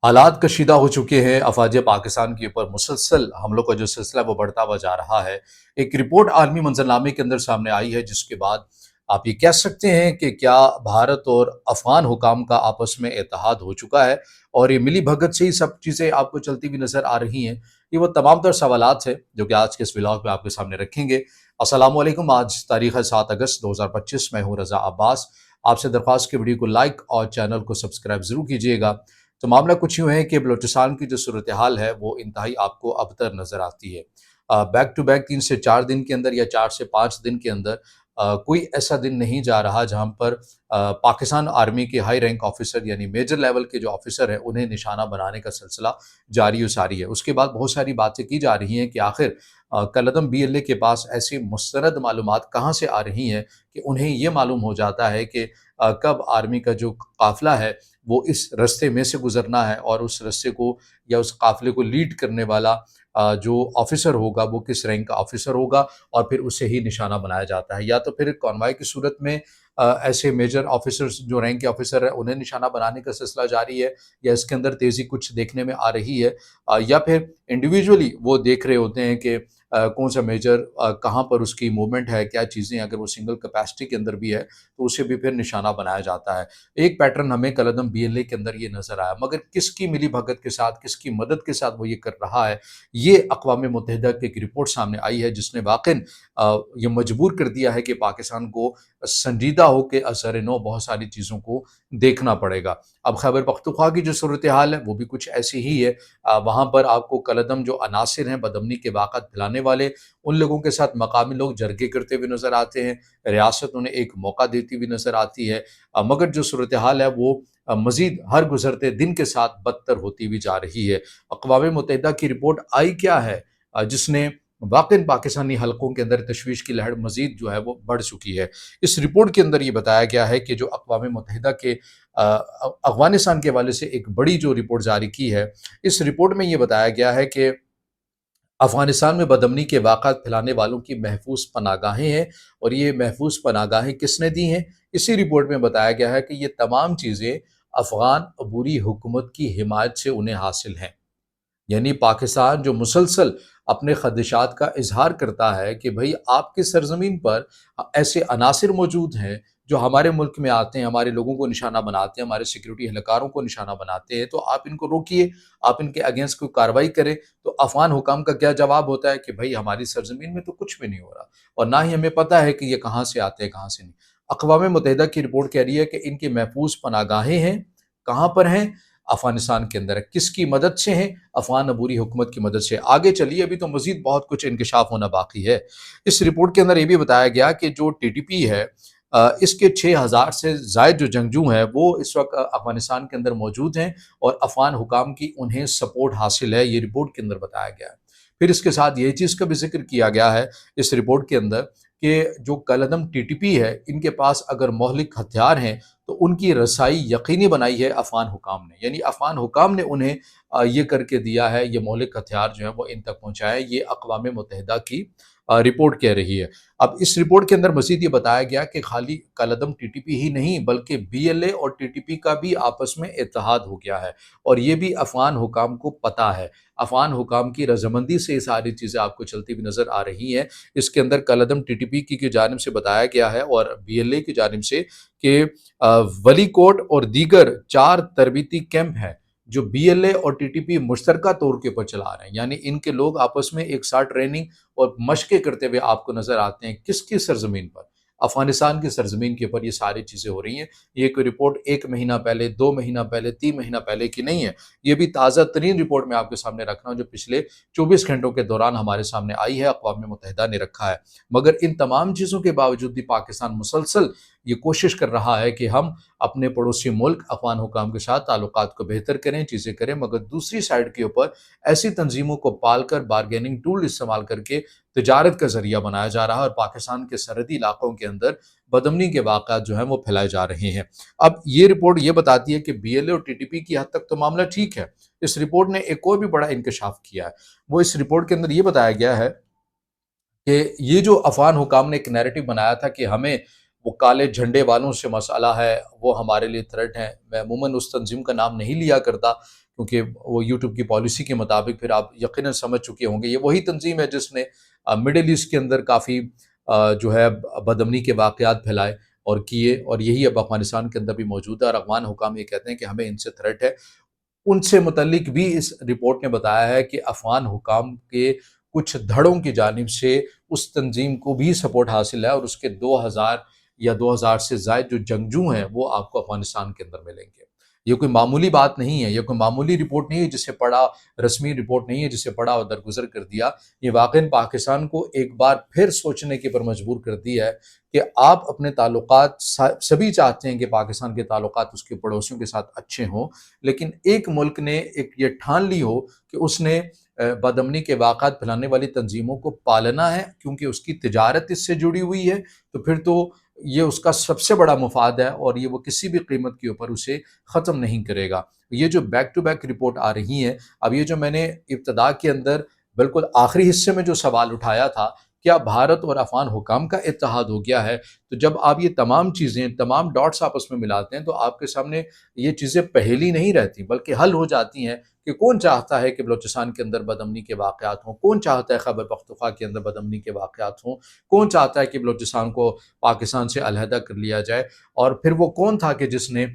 हालात कशीदा हो चुके हैं। अफवाज पाकिस्तान के ऊपर मुसलसल हमलों का जो सिलसिला वो बढ़ता हुआ जा रहा है। एक रिपोर्ट आलमी मंजरनामे के अंदर सामने आई है, जिसके बाद आप ये कह सकते हैं कि क्या भारत और अफगान हुकाम का आपस में इत्तेहाद हो चुका है और ये मिली भगत से ही सब चीज़ें आपको चलती हुई नज़र आ रही हैं। ये वो तमाम तर सवालात हैं जो कि आज के इस व्लॉग में आपके सामने रखेंगे। अस्सलाम वालेकुम। आज तारीख़ है 7 अगस्त 2025। मैं हूँ रज़ा अब्बास। आपसे दरख्वास्त की वीडियो को लाइक और चैनल को सब्सक्राइब ज़रूर कीजिएगा। तो मामला कुछ यूँ है कि बलूचिस्तान की जो सूरत हाल है वो इंतहाई आपको अबतर नज़र आती है। बैक टू बैक 3 से 4 दिन के अंदर या 4 से 5 दिन के अंदर कोई ऐसा दिन नहीं जा रहा जहाँ पर पाकिस्तान आर्मी के हाई रैंक ऑफिसर यानी मेजर लेवल के जो ऑफिसर हैं उन्हें निशाना बनाने का सिलसिला जारी व सारी है। उसके बाद बहुत सारी बातें की जा रही हैं कि आखिर कलअदम BLA के पास ऐसी मुस्तनद मालूमात कहाँ से आ रही हैं कि उन्हें ये मालूम हो जाता है कि कब आर्मी का जो काफ़िला है वो इस रास्ते में से गुज़रना है और उस रास्ते को या उस काफ़िले को लीड करने वाला जो ऑफ़िसर होगा वो किस रैंक का ऑफ़िसर होगा और फिर उसे ही निशाना बनाया जाता है। या तो फिर कॉन्वॉय की सूरत में ऐसे मेजर ऑफ़िसर्स जो रैंक के ऑफ़िसर हैं उन्हें निशाना बनाने का सिलसिला जारी है, या इसके अंदर तेज़ी कुछ देखने में आ रही है, या फिर इंडिविजुअली वो देख रहे होते हैं कि कौन सा मेजर कहाँ पर उसकी मूवमेंट है, क्या चीज़ें, अगर वो सिंगल कैपेसिटी के अंदर भी है तो उसे भी फिर निशाना बनाया जाता है। एक पैटर्न हमें कलअदम BLA के अंदर ये नज़र आया, मगर किसकी मिलीभगत के साथ, किसकी मदद के साथ वो ये कर रहा है, ये अक़वाम मुत्तहिदा की एक रिपोर्ट सामने आई है, जिसने वाक़ई ये मजबूर कर दिया है कि पाकिस्तान को संजीदा होकर असर-ए-नौ बहुत सारी चीज़ों को देखना पड़ेगा। अब खैबर पख्तूनख्वा की जो सूरत हाल है वो भी कुछ ऐसी ही है। वहाँ पर आपको कलअदम जो अनासिर हैं बदअमनी के वाक़ात फैलाने वाले, उन लोगों के साथ मकामी लोग जरगे करते हुए नज़र आते हैं। रियासत उन्हें एक मौका देती हुई नज़र आती है, मगर जो सूरत हाल है वो मज़ीद हर गुज़रते दिन के साथ बदतर होती हुई जा रही है। अक़वाम मुत्तहिदा की रिपोर्ट आई क्या है जिसने वाक़ई पाकिस्तानी हलकों के अंदर तशवीश की लहर मज़ीद जो है वो बढ़ चुकी है। इस रिपोर्ट के अंदर ये बताया गया है कि जो अक़वाम मुत्तहिदा के अफ़गानिस्तान के हवाले से एक बड़ी जो रिपोर्ट जारी की है, इस रिपोर्ट में ये बताया गया है कि अफ़गानिस्तान में बदअमनी के वाक़ात फैलाने वालों की महफूज़ पनाहगाहें हैं, और ये महफूज़ पनाहगाहें किसने दी हैं? इसी रिपोर्ट में बताया गया है कि ये तमाम चीज़ें अफ़गान अबूरी हुकूमत की हिमायत से उन्हें हासिल हैं। यानी पाकिस्तान जो मुसलसल अपने ख़दशात का इज़हार करता है कि भई आपकी सरज़मीन पर ऐसे अनासिर मौजूद हैं जो हमारे मुल्क में आते हैं, हमारे लोगों को निशाना बनाते हैं, हमारे सिक्योरिटी एहलकारों को निशाना बनाते हैं, तो आप इनको रोकिए, आप इनके अगेंस्ट कोई कार्रवाई करें। तो अफ़गान हुकाम का क्या जवाब होता है कि भई हमारी सरज़मीन में तो कुछ भी नहीं हो रहा और ना ही हमें पता है कि ये कहाँ से आते हैं, कहाँ से नहीं। अक़वाम मुत्तहिदा की रिपोर्ट कह रही है कि इनकी महफूज़ पनाहगाहें हैं, कहाँ पर हैं? अफ़गानिस्तान के अंदर है। किसकी मदद से हैं? अफ़गान अबूरी हुकूमत की मदद से। आगे चलिए, अभी तो मज़ीद बहुत कुछ इंकशाफ होना बाकी है। इस रिपोर्ट के अंदर ये भी बताया गया कि जो TTP है इसके 6000 से ज़ायद जो जंगजू हैं वो इस वक़्त अफ़गानिस्तान के अंदर मौजूद हैं और अफ़गान हुकाम की उन्हें सपोर्ट हासिल है, ये रिपोर्ट के अंदर बताया गया है। फिर इसके साथ ये चीज़ का भी ज़िक्र किया गया है इस रिपोर्ट के अंदर कि जो कलअदम TTP है, इनके पास अगर मौलिक हथियार हैं तो उनकी रसाई यकीनी बनाई है अफ़गान हुकाम ने। यानी अफ़गान हुकाम ने उन्हें ये करके दिया है, ये मौलिक हथियार जो है वो इन तक पहुँचाए, ये अक़वाम मुत्तहिदा की रिपोर्ट कह रही है। अब इस रिपोर्ट के अंदर मज़ीद ये बताया गया कि खाली कलअदम TTP ही नहीं बल्कि BLA और TTP का भी आपस में इत्तेहाद हो गया है, और ये भी अफ़गान हुकाम को पता है। अफ़गान हुकाम की रज़ामंदी से ये सारी चीज़ें आपको चलती हुई नज़र आ रही हैं। इसके अंदर कलअदम TTP की जानिब से बताया गया है और BLA की जानिब से कि वलीकोट और दीगर 4 तरबीती कैंप हैं जो BLA और TTP मुश्तरका तौर के ऊपर चला रहे हैं। यानी इनके लोग आपस में एक साथ ट्रेनिंग और मशक़ें करते हुए आपको नज़र आते हैं। किसकी सरज़मीन पर? अफ़गानिस्तान की सरज़मीन के ऊपर ये सारी चीज़ें हो रही हैं। ये कोई रिपोर्ट 1 महीना पहले, 2 महीना पहले, 3 महीना पहले की नहीं है। ये भी ताज़ा तरीन रिपोर्ट मैं आपके सामने रख रहा हूँ जो पिछले 24 घंटों के दौरान हमारे सामने आई है, अक़वाम मुत्तहिदा ने रखा है। मगर इन तमाम चीज़ों के बावजूद भी पाकिस्तान मुसलसल ये कोशिश कर रहा है कि हम अपने पड़ोसी मुल्क अफ़गान हुकाम के साथ ताल्लुकात को बेहतर करें, चीज़ें करें, मगर दूसरी साइड के ऊपर ऐसी तंज़ीमों को पाल कर बारगेनिंग टूल इस्तेमाल करके तिजारत का ज़रिया बनाया जा रहा है और पाकिस्तान के सरहदी इलाकों के अंदर बदअमनी के वाक़यात जो हैं वो फैलाए जा रहे हैं। अब ये रिपोर्ट ये बताती है कि BLA और TTP की हद तक तो मामला ठीक है। इस रिपोर्ट ने एक और भी बड़ा इंकशाफ किया है। वो इस रिपोर्ट के अंदर ये बताया गया है कि ये जो अफ़गान हुकाम ने एक नैरेटिव बनाया था कि हमें وہ کالے جھنڈے والوں سے مسئلہ ہے، وہ ہمارے لیے تھریٹ ہیں۔ میں عموماً اس تنظیم کا نام نہیں لیا کرتا کیونکہ وہ یوٹیوب کی پالیسی کے مطابق پھر آپ یقیناً سمجھ چکے ہوں گے، یہ وہی تنظیم ہے جس نے مڈل ایسٹ کے اندر کافی جو ہے بدامنی کے واقعات پھیلائے اور کیے، اور یہی اب افغانستان کے اندر بھی موجود ہے، اور افغان حکام یہ کہتے ہیں کہ ہمیں ان سے تھریٹ ہے۔ ان سے متعلق بھی اس رپورٹ نے بتایا ہے کہ افغان حکام کے کچھ دھڑوں کی جانب سے اس تنظیم کو بھی سپورٹ حاصل ہے، اور اس کے 2000 یا 2000 سے زائد جو جنگجو ہیں وہ آپ کو افغانستان کے اندر ملیں گے۔ یہ کوئی معمولی بات نہیں ہے، یہ کوئی معمولی رپورٹ نہیں ہے جسے پڑھا، رسمی رپورٹ نہیں ہے جسے پڑھا اور درگزر کر دیا۔ یہ واقعاً پاکستان کو ایک بار پھر سوچنے کے پر مجبور کر دیا ہے کہ آپ اپنے تعلقات، سبھی چاہتے ہیں کہ پاکستان کے تعلقات اس کے پڑوسیوں کے ساتھ اچھے ہوں، لیکن ایک ملک نے ایک یہ ٹھان لی ہو کہ اس نے بدامنی کے واقعات پھیلانے والی تنظیموں کو پالنا ہے کیونکہ اس کی تجارت اس سے جڑی ہوئی ہے، تو پھر تو یہ اس کا سب سے بڑا مفاد ہے اور یہ وہ کسی بھی قیمت کے اوپر اسے ختم نہیں کرے گا۔ یہ جو بیک ٹو بیک رپورٹ آ رہی ہیں، اب یہ جو میں نے ابتدا کے اندر بالکل آخری حصے میں جو سوال اٹھایا تھا، کیا بھارت اور افغان حکام کا اتحاد ہو گیا ہے؟ تو جب آپ یہ تمام چیزیں، تمام ڈاٹس آپس میں ملاتے ہیں تو آپ کے سامنے یہ چیزیں پہلی نہیں رہتی بلکہ حل ہو جاتی ہیں کہ کون چاہتا ہے کہ بلوچستان کے اندر بدامنی کے واقعات ہوں، کون چاہتا ہے خیبر پختونخوا کے اندر بدامنی کے واقعات ہوں، کون چاہتا ہے کہ بلوچستان کو پاکستان سے علیحدہ کر لیا جائے، اور پھر وہ کون تھا کہ جس نے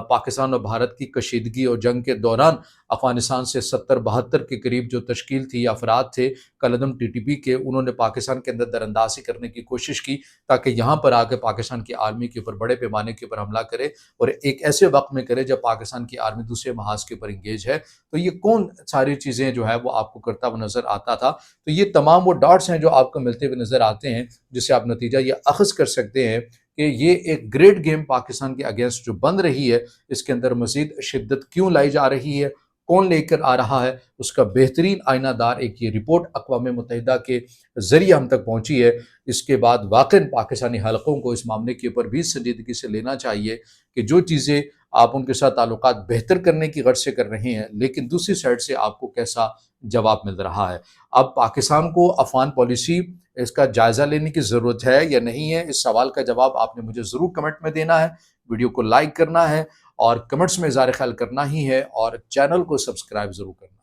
پاکستان اور بھارت کی کشیدگی اور جنگ کے دوران افغانستان سے 70-72 کے قریب جو تشکیل تھی، افراد تھے کالعدم ٹی ٹی پی کے، انہوں نے پاکستان کے اندر دراندازی کرنے کی کوشش کی تاکہ یہاں پر آ کے پاکستان کی آرمی کے اوپر بڑے پیمانے کے اوپر حملہ کرے، اور ایک ایسے وقت میں کرے جب پاکستان کی آرمی دوسرے محاذ کے اوپر انگیج ہے۔ تو یہ کون ساری چیزیں جو ہے وہ آپ کو کرتا ہوا نظر آتا تھا؟ تو یہ تمام وہ ڈاٹس ہیں جو آپ کو ملتے ہوئے نظر آتے ہیں، جس سے آپ نتیجہ یہ اخذ کر سکتے ہیں کہ یہ ایک گریٹ گیم پاکستان کے اگینسٹ جو بن رہی ہے، اس کے اندر مزید شدت کیوں لائی جا رہی ہے، کون لے کر آ رہا ہے، اس کا بہترین آئینہ دار ایک یہ رپورٹ اقوام متحدہ کے ذریعے ہم تک پہنچی ہے۔ اس کے بعد واقعاً پاکستانی حلقوں کو اس معاملے کے اوپر بھی سنجیدگی سے لینا چاہیے کہ جو چیزیں آپ ان کے ساتھ تعلقات بہتر کرنے کی غرض سے کر رہے ہیں، لیکن دوسری سائڈ سے آپ کو کیسا جواب مل رہا ہے۔ اب پاکستان کو افغان پالیسی، اس کا جائزہ لینے کی ضرورت ہے یا نہیں ہے، اس سوال کا جواب آپ نے مجھے ضرور کمنٹ میں دینا ہے، ویڈیو کو لائک کرنا ہے اور کمنٹس میں اظہار خیال کرنا ہی ہے، اور چینل کو سبسکرائب ضرور کرنا ہے۔